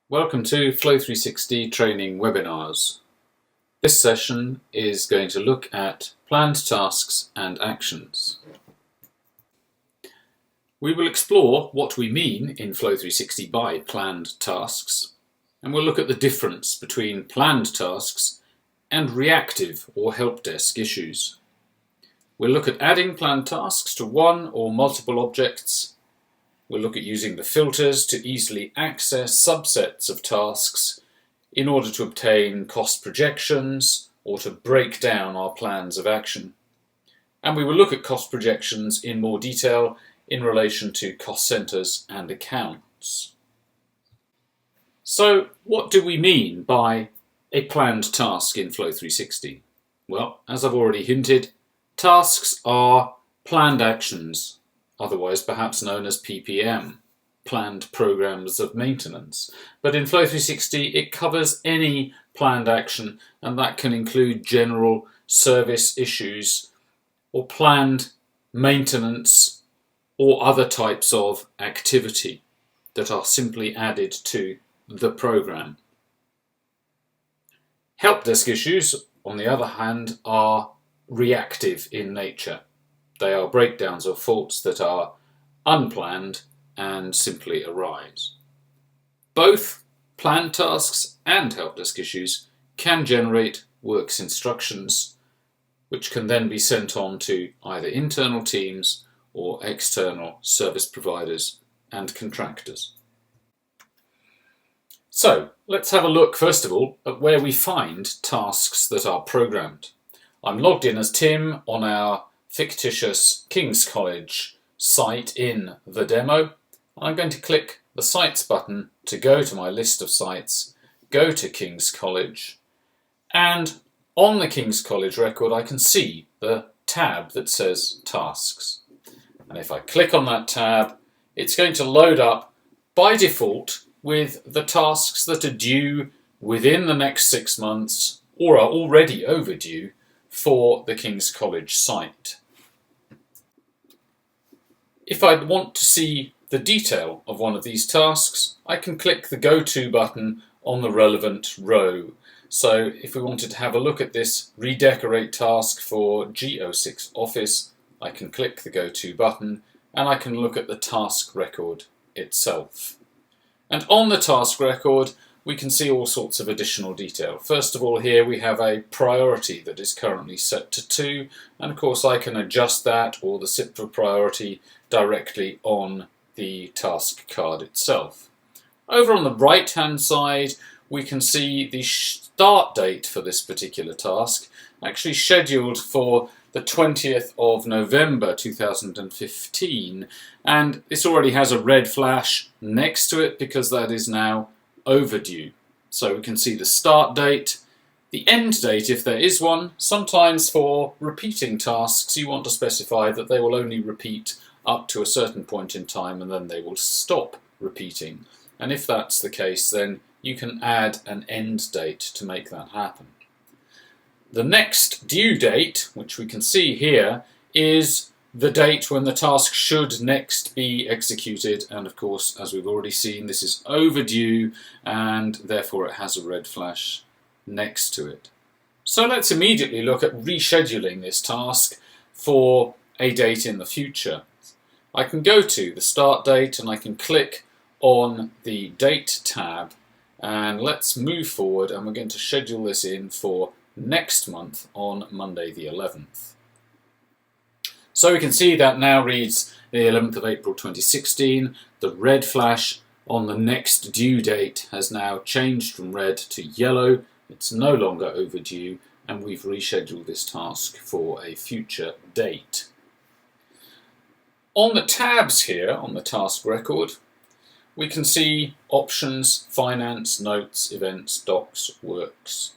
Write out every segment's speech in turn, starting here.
Welcome to Flow360 training webinars. This session is going to look at planned tasks and actions. We will explore what we mean in Flow360 by planned tasks, and we'll look at the difference between planned tasks and reactive or help desk issues. We'll look at adding planned tasks to one or multiple objects. We'll look at using the filters to easily access subsets of tasks in order to obtain cost projections or to break down our plans of action. And we will look at cost projections in more detail in relation to cost centers and accounts. So, what do we mean by a planned task in Flow360? Well, as I've already hinted, tasks are planned actions, otherwise perhaps known as PPM, planned programs of maintenance. But in Flow360 it covers any planned action, and that can include general service issues or planned maintenance or other types of activity that are simply added to the program. Help desk issues, on the other hand, are reactive in nature. They are breakdowns or faults that are unplanned and simply arise. Both planned tasks and help desk issues can generate works instructions, which can then be sent on to either internal teams or external service providers and contractors. So, let's have a look first of all at where we find tasks that are programmed. I'm logged in as Tim on our fictitious King's College site in the demo. I'm going to click the Sites button to go to my list of sites, go to King's College, and on the King's College record I can see the tab that says Tasks. And if I click on that tab, it's going to load up by default with the tasks that are due within the next 6 months or are already overdue for the King's College site. If I want to see the detail of one of these tasks, I can click the Go To button on the relevant row. So if we wanted to have a look at this redecorate task for G06 Office, I can click the Go To button and I can look at the task record itself. And on the task record, we can see all sorts of additional detail. First of all, here we have a priority that is currently set to 2, and of course I can adjust that or the SIP for priority directly on the task card itself. Over on the right hand side, we can see the start date for this particular task, actually scheduled for the 20th of November 2015, and this already has a red flash next to it because that is now overdue. So we can see the start date, the end date if there is one. Sometimes for repeating tasks you want to specify that they will only repeat up to a certain point in time and then they will stop repeating. And if that's the case, then you can add an end date to make that happen. The next due date, which we can see here, is the date when the task should next be executed, and of course, as we've already seen, this is overdue and therefore it has a red flash next to it. So let's immediately look at rescheduling this task for a date in the future. I can go to the start date and I can click on the date tab, and let's move forward, and we're going to schedule this in for next month on Monday the 11th. So we can see that now reads the 11th of April 2016. The red flash on the next due date has now changed from red to yellow. It's no longer overdue, and we've rescheduled this task for a future date. On the tabs here on the task record, we can see options, finance, notes, events, docs, works.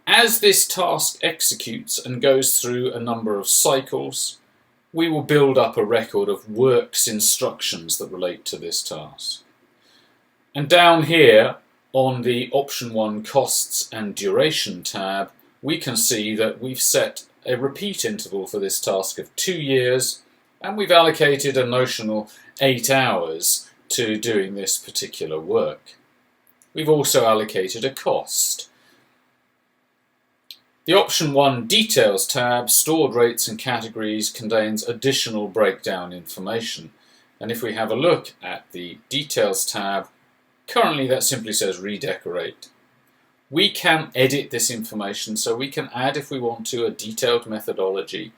As this task executes and goes through a number of cycles, we will build up a record of works instructions that relate to this task. And down here on the option 1 costs and duration tab, we can see that we've set a repeat interval for this task of 2 years, and we've allocated a notional 8 hours to doing this particular work. we've also allocated a cost. The Option 1 Details tab, Stored Rates and Categories, contains additional breakdown information. And if we have a look at the Details tab, currently that simply says Redecorate. We can edit this information, so we can add, if we want to, a detailed methodology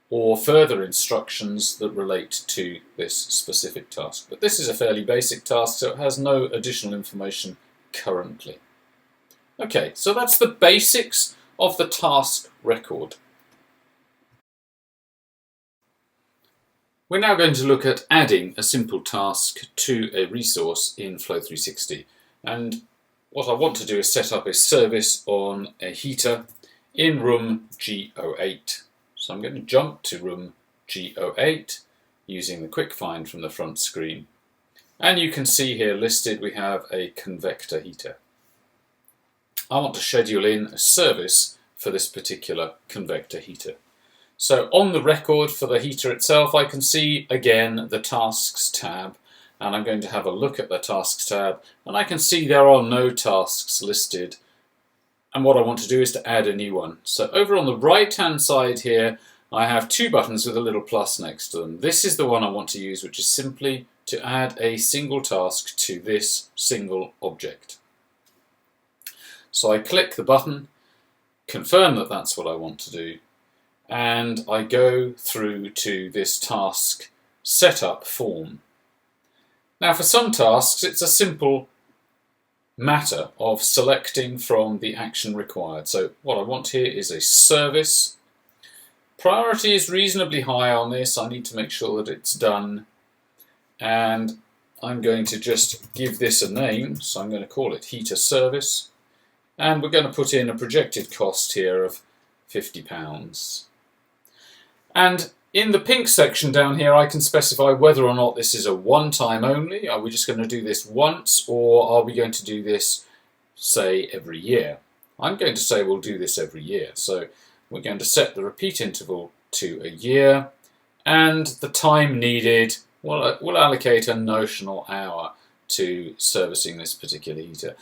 or further instructions that relate to this specific task. But this is a fairly basic task, so it has no additional information currently. Okay, so that's the basics of the task record. We're now going to look at adding a simple task to a resource in Flow360. And what I want to do is set up a service on a heater in room G08. So I'm going to jump to room G08 using the quick find from the front screen. And you can see here listed we have a convector heater. I want to schedule in a service for this particular convector heater. So on the record for the heater itself, I can see again the Tasks tab, and I'm going to have a look at the Tasks tab, and I can see there are no tasks listed. And what I want to do is to add a new one. So over on the right hand side here, I have two buttons with a little plus next to them. This is the one I want to use, which is simply to add a single task to this single object. So I click the button, confirm that that's what I want to do, and I go through to this task setup form. Now for some tasks it's a simple matter of selecting from the action required. So what I want here is a service. Priority is reasonably high on this. I need to make sure that it's done, and I'm going to just give this a name, so I'm going to call it heater service, and we're going to put in a projected cost here of £50. And in the pink section down here I can specify whether or not this is a one-time only. Are we just going to do this once, or are we going to do this, say, every year? I'm going to say we'll do this every year. So we're going to set the repeat interval to a year, and the time needed, we'll allocate a notional hour to servicing this particular heater.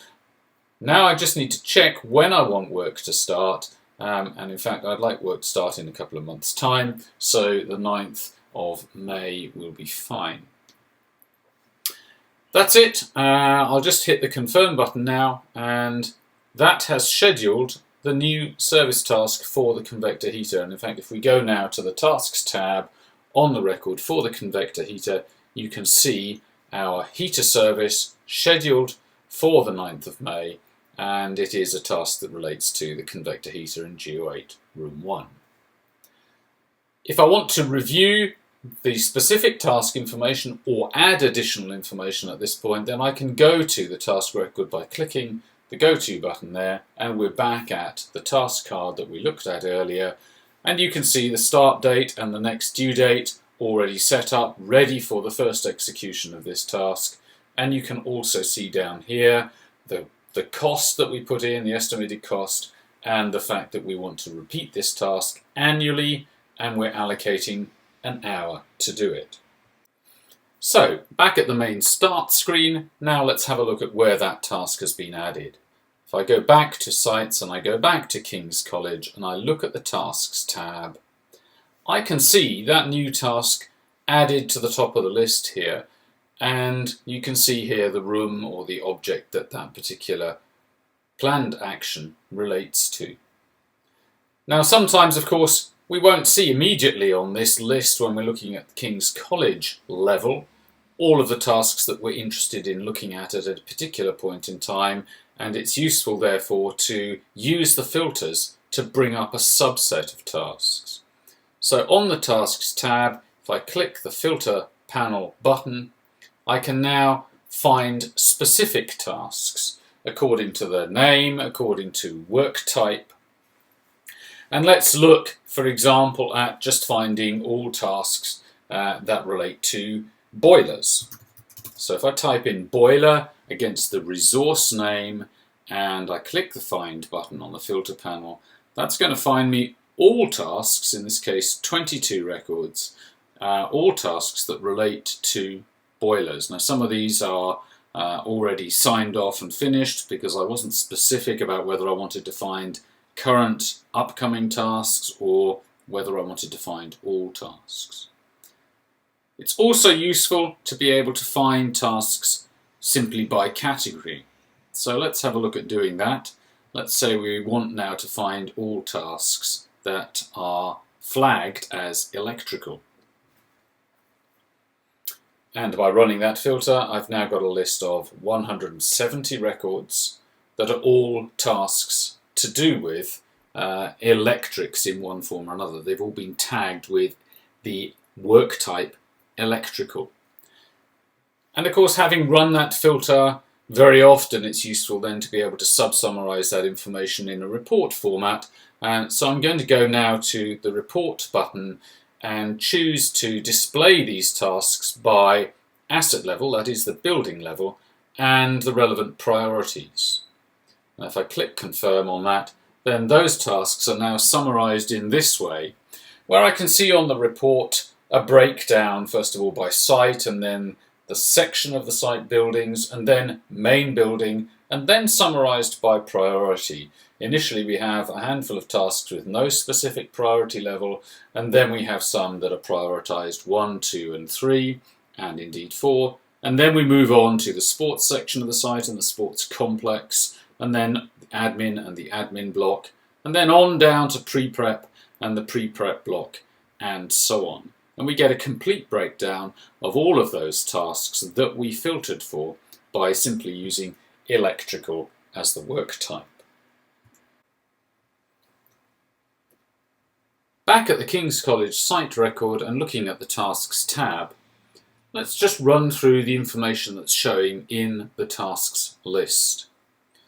Now I just need to check when I want work to start. And in fact I'd like work to start in a couple of months' time, so the 9th of May will be fine. That's it. I'll just hit the confirm button now, and that has scheduled the new service task for the convector heater. And in fact if we go now to the Tasks tab on the record for the convector heater, you can see our heater service scheduled for the 9th of May. And it is a task that relates to the convector heater in G08 room 1. If I want to review the specific task information or add additional information at this point, then I can go to the task record by clicking the Go To button there, and we're back at the task card that we looked at earlier, and you can see the start date and the next due date already set up, ready for the first execution of this task. And you can also see down here the cost that we put in, the estimated cost, and the fact that we want to repeat this task annually, and we're allocating an hour to do it. So, back at the main start screen, now let's have a look at where that task has been added. If I go back to Sites and I go back to King's College and I look at the Tasks tab, I can see that new task added to the top of the list here. And you can see here the room or the object that that particular planned action relates to. Now sometimes, of course, we won't see immediately on this list when we're looking at the King's College level all of the tasks that we're interested in looking at a particular point in time, and it's useful therefore to use the filters to bring up a subset of tasks. So on the Tasks tab, if I click the Filter Panel button, I can now find specific tasks according to their name, according to work type. And let's look, for example, at just finding all tasks that relate to boilers. So if I type in boiler against the resource name and I click the Find button on the filter panel, that's going to find me all tasks, in this case 22 records, all tasks that relate to boilers. Now some of these are already signed off and finished because I wasn't specific about whether I wanted to find current upcoming tasks or whether I wanted to find all tasks. It's also useful to be able to find tasks simply by category. So let's have a look at doing that. Let's say we want now to find all tasks that are flagged as electrical. And by running that filter, I've now got a list of 170 records that are all tasks to do with electrics in one form or another. They've all been tagged with the work type electrical. And of course, having run that filter, very often it's useful then to be able to sub-summarize that information in a report format. And so I'm going to go now to the report button and choose to display these tasks by asset level, that is the building level, and the relevant priorities. And if I click confirm on that, then those tasks are now summarized in this way, where I can see on the report a breakdown, first of all by site, and then the section of the site buildings, and then main building, and then summarized by priority. Initially we have a handful of tasks with no specific priority level, and then we have some that are prioritized 1, 2 and 3, and indeed 4, and then we move on to the sports section of the site and the sports complex, and then the admin and the admin block, and then on down to pre-prep and the pre-prep block, and so on. And we get a complete breakdown of all of those tasks that we filtered for by simply using electrical as the work type. Back at the King's College site record and looking at the Tasks tab, let's just run through the information that's showing in the tasks list.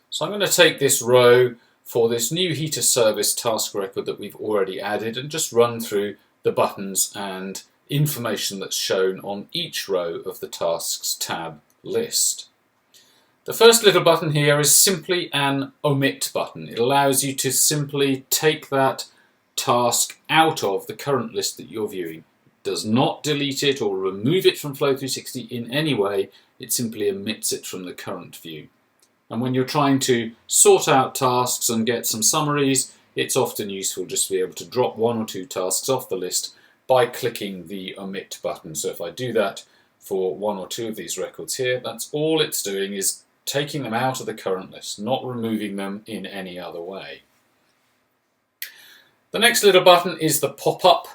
So I'm going to take this row for this new heater service task record that we've already added and just run through the buttons and information that's shown on each row of the Tasks tab list. The first little button here is simply an omit button. It allows you to simply take that task out of the current list that you're viewing. It does not delete it or remove it from Flow360 in any way, it simply omits it from the current view. And when you're trying to sort out tasks and get some summaries, it's often useful just to be able to drop 1 or 2 tasks off the list by clicking the omit button. So if I do that for 1 or 2 of these records here, that's all it's doing is taking them out of the current list, not removing them in any other way. The next little button is the pop-up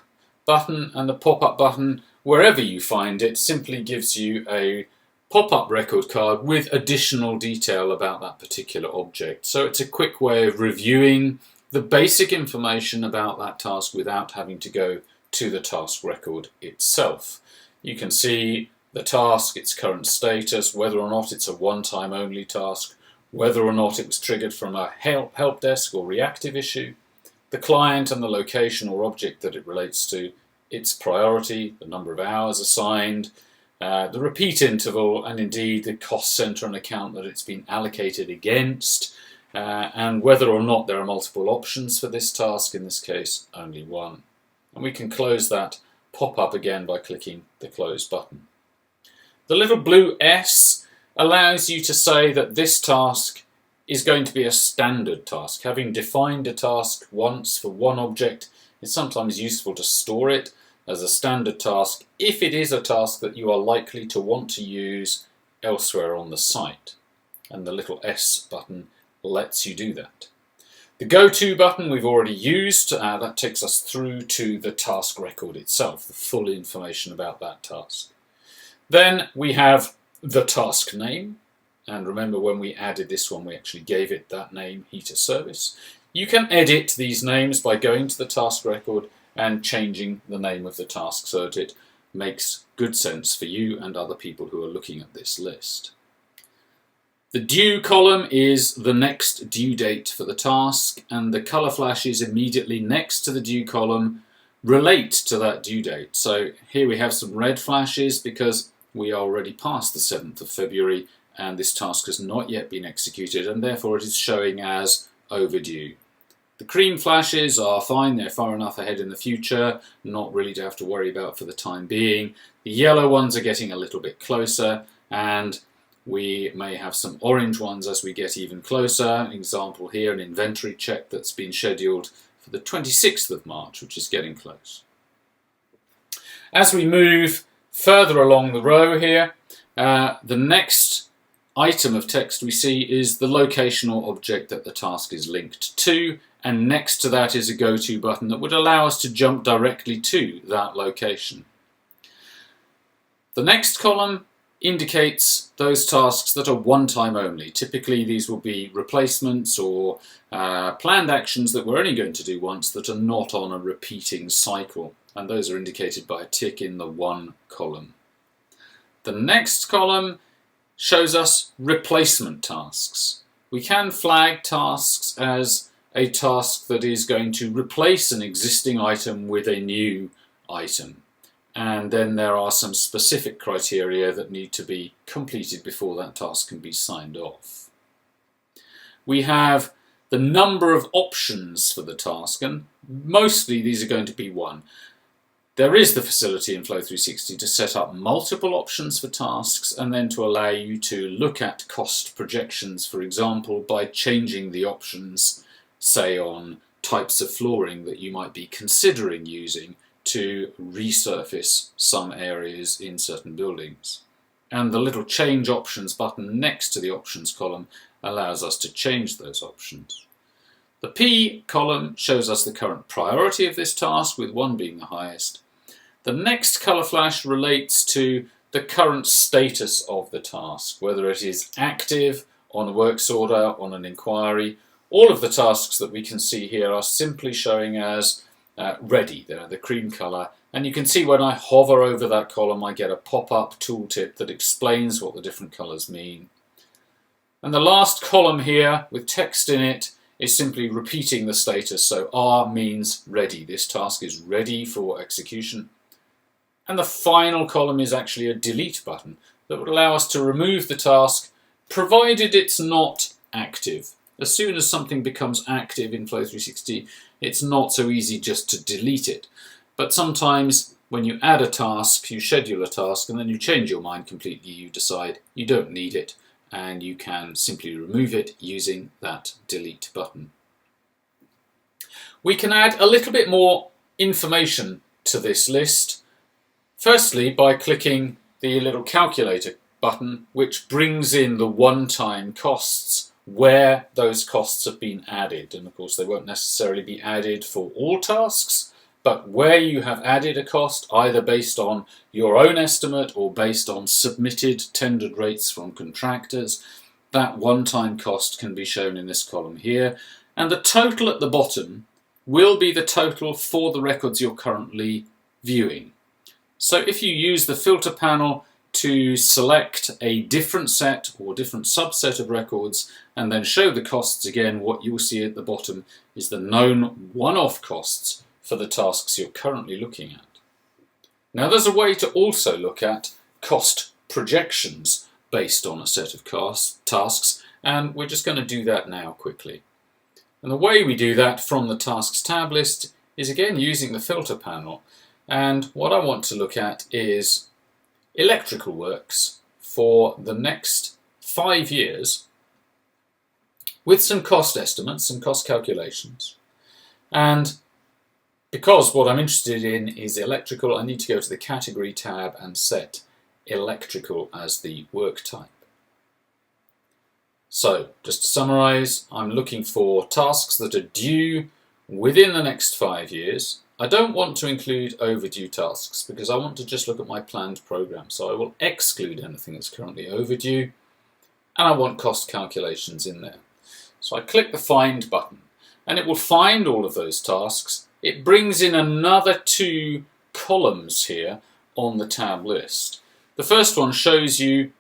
button, and the pop-up button, wherever you find it, simply gives you a pop-up record card with additional detail about that particular object. So it's a quick way of reviewing the basic information about that task without having to go to the task record itself. You can see the task, its current status, whether or not it's a one-time only task, whether or not it was triggered from a help desk or reactive issue, the client and the location or object that it relates to, its priority, the number of hours assigned, the repeat interval, and indeed the cost center and account that it's been allocated against, and whether or not there are multiple options for this task, in this case only one. And we can close that pop-up again by clicking the close button. The little blue S allows you to say that this task is going to be a standard task. Having defined a task once for one object, it's sometimes useful to store it as a standard task if it is a task that you are likely to want to use elsewhere on the site. And the little S button lets you do that. The Go To button we've already used. That takes us through to the task record itself, the full information about that task. Then we have the task name. And remember, when we added this one, we actually gave it that name, heater service. You can edit these names by going to the task record and changing the name of the task so that it makes good sense for you and other people who are looking at this list. The due column is the next due date for the task, and the colour flashes immediately next to the due column relate to that due date. So here we have some red flashes because we are already past the 7th of February and this task has not yet been executed, and therefore it is showing as overdue. The cream flashes are fine, they're far enough ahead in the future, not really to have to worry about for the time being. The yellow ones are getting a little bit closer, and We may have some orange ones as we get even closer. An example here, an inventory check that's been scheduled for the 26th of March, which is getting close. As we move further along the row here, the next item of text we see is the locational object that the task is linked to, and next to that is a go-to button that would allow us to jump directly to that location. The next column indicates those tasks that are one-time only. Typically these will be replacements or planned actions that we're only going to do once that are not on a repeating cycle, and those are indicated by a tick in the 1 column. The next column shows us replacement tasks. We can flag tasks as a task that is going to replace an existing item with a new item. And then there are some specific criteria that need to be completed before that task can be signed off. We have the number of options for the task, and mostly these are going to be 1. There is the facility in Flow360 to set up multiple options for tasks and then to allow you to look at cost projections, for example, by changing the options, say on types of flooring that you might be considering using to resurface some areas in certain buildings. And the little change options button next to the options column allows us to change those options. The P column shows us the current priority of this task, with 1 being the highest. The next colour flash relates to the current status of the task, whether it is active, on a works order, on an inquiry. All of the tasks that we can see here are simply showing as ready. They're the cream colour, and you can see when I hover over that column I get a pop-up tooltip that explains what the different colours mean. And the last column here with text in it is simply repeating the status, so R means ready. This task is ready for execution. And the final column is actually a delete button that would allow us to remove the task, provided it's not active. As soon as something becomes active in Flow360, it's not so easy just to delete it. But sometimes when you add a task, you schedule a task, and then you change your mind completely, you decide you don't need it, and you can simply remove it using that delete button. We can add a little bit more information to this list. Firstly, by clicking the little calculator button, which brings in the one-time costs where those costs have been added. And of course they won't necessarily be added for all tasks, but where you have added a cost, either based on your own estimate or based on submitted tendered rates from contractors, that one-time cost can be shown in this column here. And the total at the bottom will be the total for the records you're currently viewing. So if you use the filter panel to select a different set or different subset of records and then show the costs again, what you'll see at the bottom is the known one-off costs for the tasks you're currently looking at. Now there's a way to also look at cost projections based on a set of tasks, and we're just going to do that now quickly. And the way we do that from the Tasks tab list is again using the filter panel, and what I want to look at is electrical works for the next 5 years with some cost estimates, some cost calculations. And because what I'm interested in is electrical, I need to go to the category tab and set electrical as the work type. So just to summarize, I'm looking for tasks that are due within the next 5 years. I don't want to include overdue tasks because I want to just look at my planned program. So I will exclude anything that's currently overdue, and I want cost calculations in there. So I click the Find button and it will find all of those tasks. It brings in another 2 columns here on the tab list. The first one shows you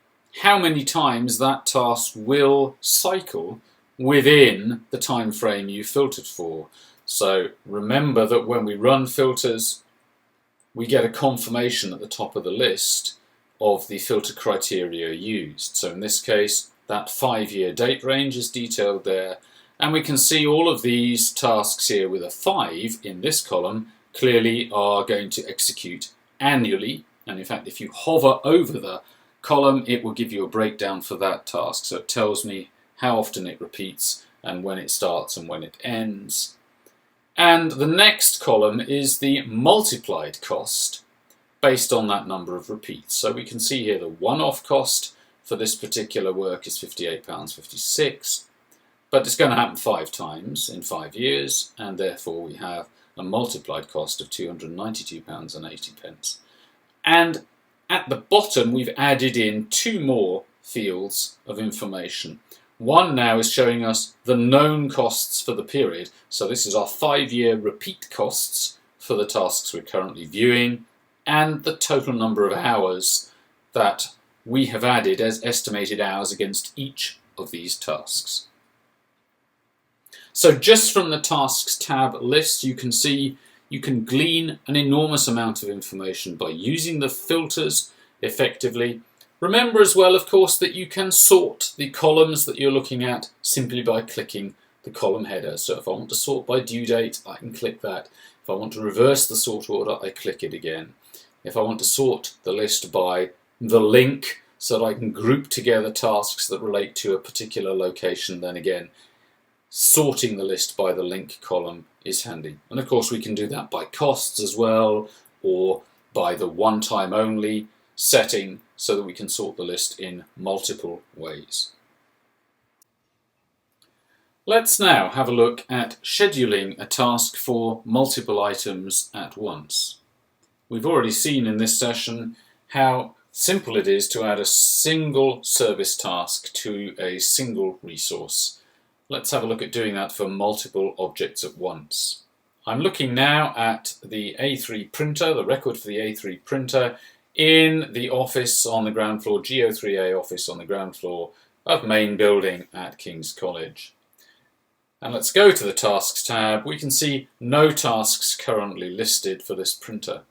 how many times that task will cycle within the time frame you filtered for. So remember that when we run filters, we get a confirmation at the top of the list of the filter criteria used. So in this case, that 5-year date range is detailed there, and we can see all of these tasks here with a 5 in this column clearly are going to execute annually. And in fact, if you hover over the column, it will give you a breakdown for that task. So it tells me how often it repeats and when it starts and when it ends. And the next column is the multiplied cost based on that number of repeats. So we can see here the one-off cost for this particular work is £58.56, but it's going to happen 5 times in 5 years, and therefore we have a multiplied cost of £292.80. And at the bottom we've added in 2 more fields of information. One now is showing us the known costs for the period. So this is our 5-year repeat costs for the tasks we're currently viewing, and the total number of hours that we have added as estimated hours against each of these tasks. So just from the Tasks tab list, you can see you can glean an enormous amount of information by using the filters effectively. Remember as well, of course, that you can sort the columns that you're looking at simply by clicking the column header. So if I want to sort by due date, I can click that. If I want to reverse the sort order, I click it again. If I want to sort the list by the link so that I can group together tasks that relate to a particular location, then again, sorting the list by the link column is handy. And of course we can do that by costs as well, or by the one time only setting, so that we can sort the list in multiple ways. Let's now have a look at scheduling a task for multiple items at once. We've already seen in this session how simple it is to add a single service task to a single resource. Let's have a look at doing that for multiple objects at once. I'm looking now at the A3 printer, the record for the A3 printer, in the office on the ground floor, GO3A office on the ground floor of main building at King's College. And let's go to the Tasks tab. We can see no tasks currently listed for this printer.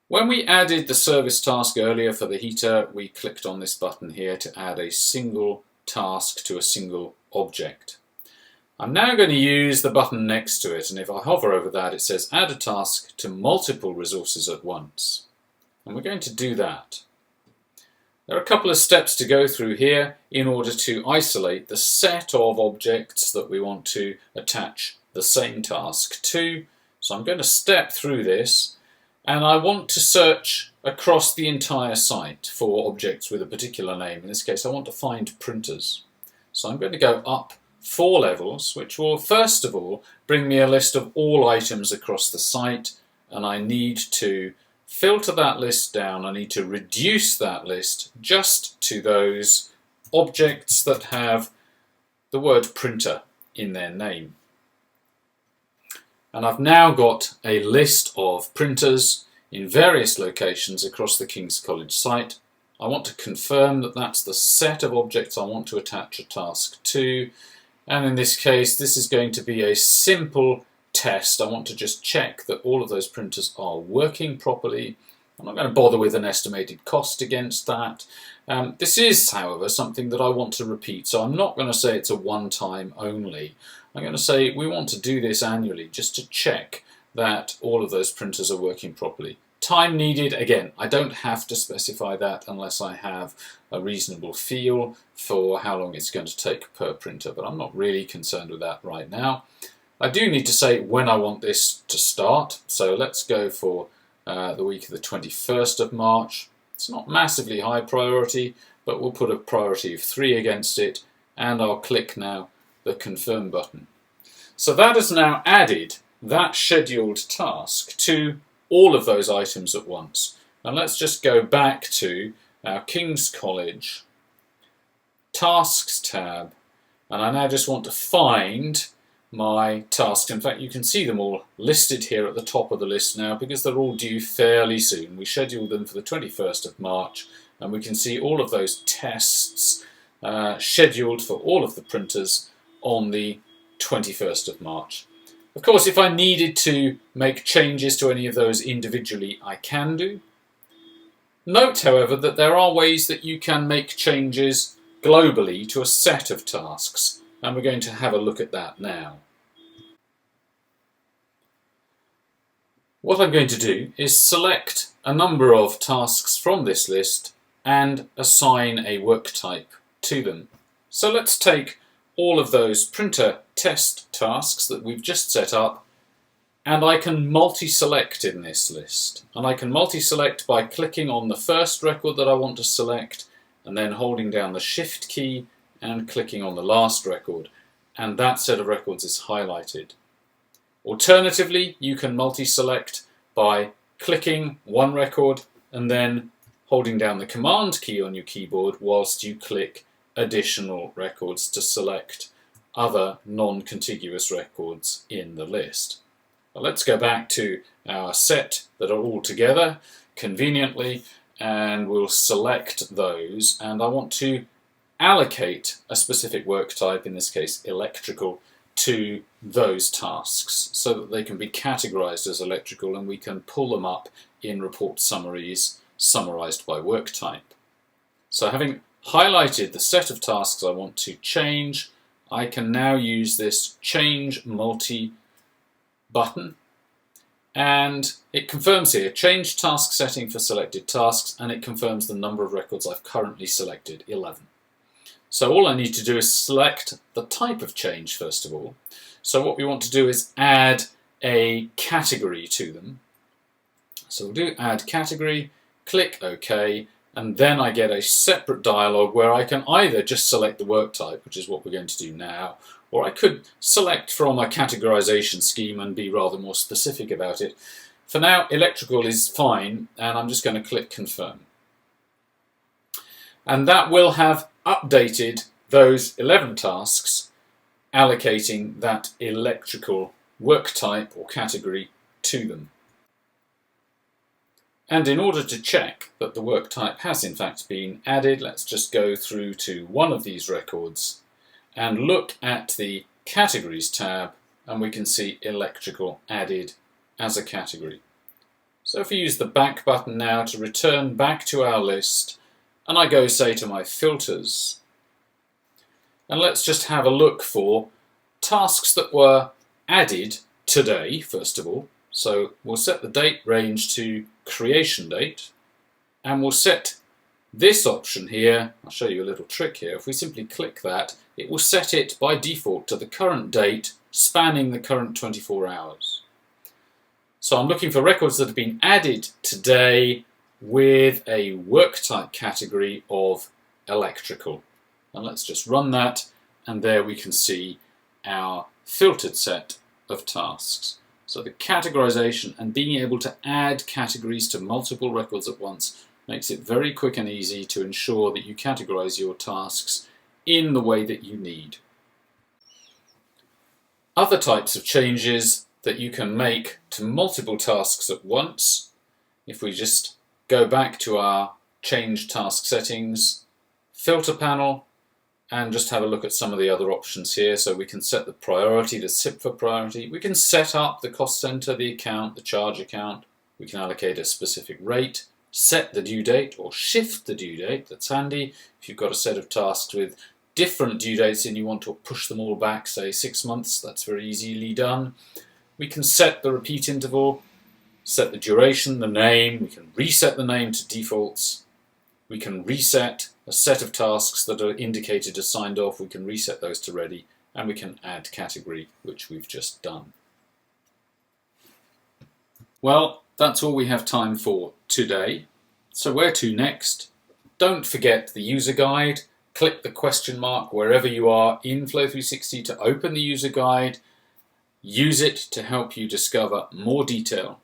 When we added the service task earlier for the heater, we clicked on this button here to add a single task to a single object. I'm now going to use the button next to it, and if I hover over that, it says add a task to multiple resources at once. And we're going to do that. There are a couple of steps to go through here in order to isolate the set of objects that we want to attach the same task to. So I'm going to step through this, and I want to search across the entire site for objects with a particular name. In this case, I want to find printers. So I'm going to go up 4 levels, which will first of all bring me a list of all items across the site, and I need to filter that list down. I need to reduce that list just to those objects that have the word printer in their name. And I've now got a list of printers in various locations across the King's College site. I want to confirm that that's the set of objects I want to attach a task to, and in this case this is going to be a simple test. I want to just check that all of those printers are working properly. I'm not going to bother with an estimated cost against that. This is, however, something that I want to repeat, so I'm not going to say it's a one-time only. I'm going to say we want to do this annually just to check that all of those printers are working properly. Time needed, again, I don't have to specify that unless I have a reasonable feel for how long it's going to take per printer, but I'm not really concerned with that right now. I do need to say when I want this to start, so let's go for the week of the 21st of March. It's not massively high priority, but we'll put a priority of 3 against it, and I'll click now the confirm button. So that has now added that scheduled task to all of those items at once. And let's just go back to our King's College Tasks tab, and I now just want to find my tasks. In fact, you can see them all listed here at the top of the list now because they're all due fairly soon. We scheduled them for the 21st of March, and we can see all of those tests scheduled for all of the printers on the 21st of March. Of course, if I needed to make changes to any of those individually, I can do. Note, however, that there are ways that you can make changes globally to a set of tasks, and we're going to have a look at that now. What I'm going to do is select a number of tasks from this list and assign a work type to them. So let's take all of those printer test tasks that we've just set up, and I can multi-select in this list. And I can multi-select by clicking on the first record that I want to select and then holding down the Shift key and clicking on the last record, and that set of records is highlighted. Alternatively, you can multi-select by clicking one record and then holding down the Command key on your keyboard whilst you click additional records to select other non-contiguous records in the list. Well, let's go back to our set that are all together conveniently, and we'll select those, and I want to allocate a specific work type, in this case electrical, to those tasks so that they can be categorized as electrical and we can pull them up in report summaries summarized by work type. So having highlighted the set of tasks I want to change, I can now use this Change Multi button, and it confirms here change task setting for selected tasks, and it confirms the number of records I've currently selected, 11. So all I need to do is select the type of change first of all. So what we want to do is add a category to them. So we'll do add category, click OK, and then I get a separate dialog where I can either just select the work type, which is what we're going to do now, or I could select from a categorization scheme and be rather more specific about it. For now, electrical is fine, and I'm just going to click confirm. And that will have updated those 11 tasks, allocating that electrical work type or category to them. And in order to check that the work type has in fact been added, let's just go through to one of these records and look at the Categories tab, and we can see electrical added as a category. So if we use the back button now to return back to our list, and I go, say, to my filters, and let's just have a look for tasks that were added today, first of all. So we'll set the date range to creation date, and we'll set this option here. I'll show you a little trick here. If we simply click that, it will set it by default to the current date spanning the current 24 hours. So I'm looking for records that have been added today with a work type category of electrical. And let's just run that, and there we can see our filtered set of tasks. So the categorization and being able to add categories to multiple records at once makes it very quick and easy to ensure that you categorize your tasks in the way that you need. Other types of changes that you can make to multiple tasks at once, if we just go back to our Change Task Settings filter panel and just have a look at some of the other options here. So we can set the priority to SIP for priority. We can set up the cost center, the account, the charge account. We can allocate a specific rate, set the due date or shift the due date. That's handy if you've got a set of tasks with different due dates and you want to push them all back, say 6 months. That's very easily done. We can set the repeat interval, set the duration, the name. We can reset the name to defaults. We can reset a set of tasks that are indicated as signed off. We can reset those to ready, and we can add category, which we've just done. Well, that's all we have time for today. So where to next? Don't forget the user guide. Click the question mark wherever you are in Flow360 to open the user guide. Use it to help you discover more detail